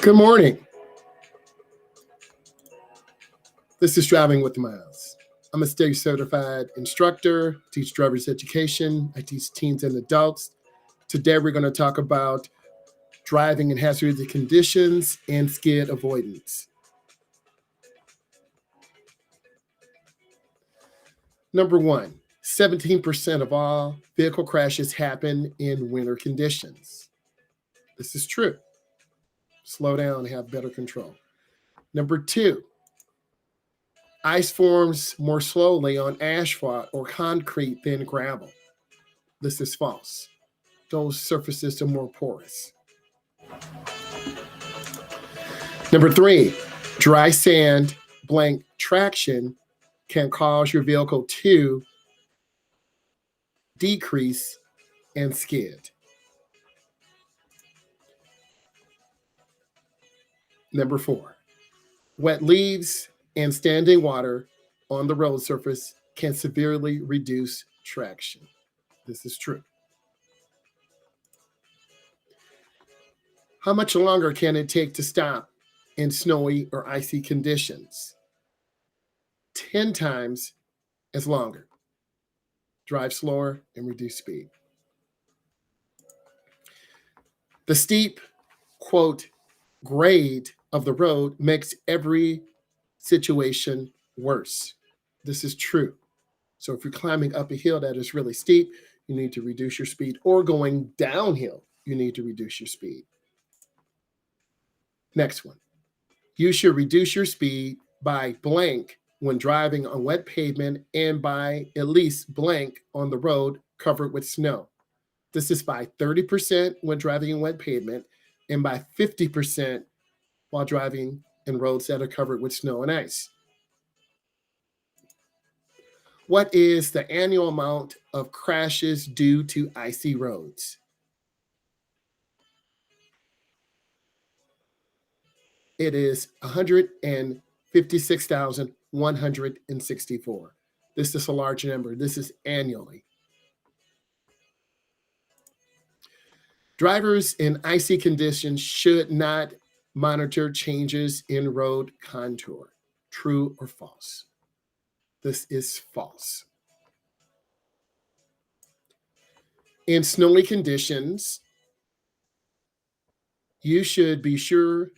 Good morning. This is Driving with Myles. I'm a state certified instructor, teach driver's education. I teach teens and adults. Today we're going to talk about driving in hazardous conditions and skid avoidance. Number one, 17% of all vehicle crashes happen in winter conditions. This is true. Slow down and have better control. Number two, ice forms more slowly on asphalt or concrete than gravel. This is false. Those surfaces are more porous. Number three, dry sand blank traction can cause your vehicle to decrease and skid. Number four, wet leaves and standing water on the road surface can severely reduce traction. This is true. How much longer can it take to stop in snowy or icy conditions? 10 times as longer. Drive slower and reduce speed. The steep, quote, grade of the road makes every situation worse. This is true. So if you're climbing up a hill that is really steep, you need to reduce your speed, or going downhill, you need to reduce your speed. Next one. You should reduce your speed by blank when driving on wet pavement and by at least blank on the road covered with snow. This is by 30% when driving in wet pavement and by 50% while driving in roads that are covered with snow and ice. What is the annual amount of crashes due to icy roads? It is 156,164. This is a large number. This is annually. Drivers in icy conditions should not monitor changes in road contour. True or false? This is false. In snowy conditions, you should be sure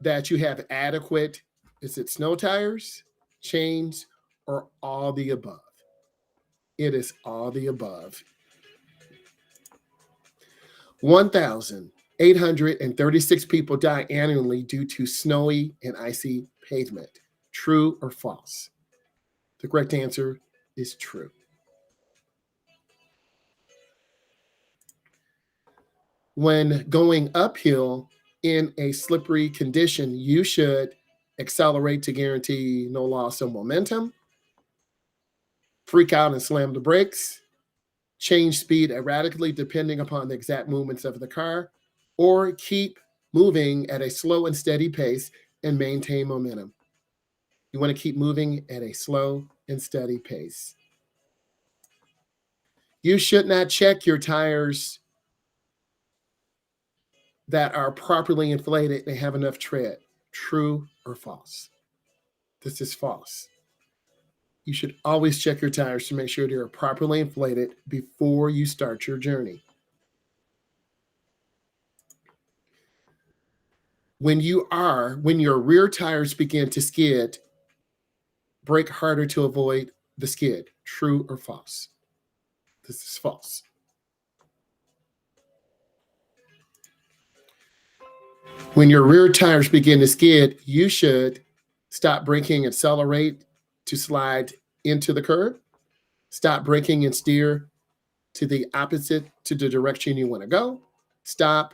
that you have adequate, is it snow tires, chains, or all the above? It is all the above. 1,836 people die annually due to snowy and icy pavement. True or false? The correct answer is true. When going uphill in a slippery condition, you should accelerate to guarantee no loss of momentum, freak out and slam the brakes, change speed erratically depending upon the exact movements of the car, or keep moving at a slow and steady pace and maintain momentum. You want to keep moving at a slow and steady pace. You should not check your tires that are properly inflated and have enough tread. True or false? This is false. You should always check your tires to make sure they are properly inflated before you start your journey. When your rear tires begin to skid, brake harder to avoid the skid. True or false? This is false. When your rear tires begin to skid, you should stop braking, accelerate to slide into the curb, stop braking and steer to the opposite to the direction you want to go, stop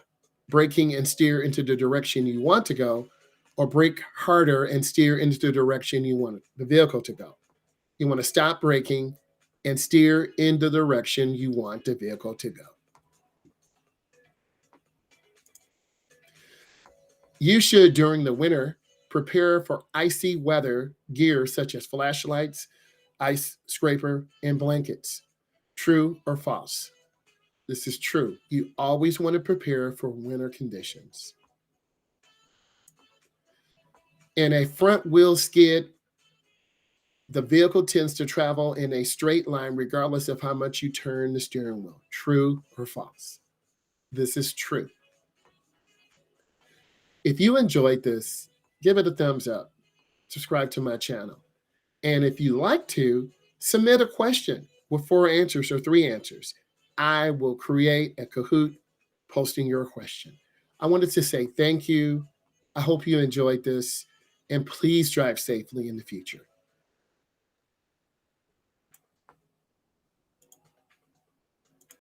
braking and steer into the direction you want to go, or brake harder and steer into the direction you want the vehicle to go. You want to stop braking and steer in the direction you want the vehicle to go. You should, during the winter, prepare for icy weather gear such as flashlights, ice scraper, and blankets. True or false? This is true. You always want to prepare for winter conditions. In a front wheel skid, the vehicle tends to travel in a straight line regardless of how much you turn the steering wheel. True or false? This is true. If you enjoyed this, give it a thumbs up. Subscribe to my channel. And if you like to, submit a question with 4 answers or 3 answers. I will create a Kahoot posting your question. I wanted to say thank you. I hope you enjoyed this, and please drive safely in the future.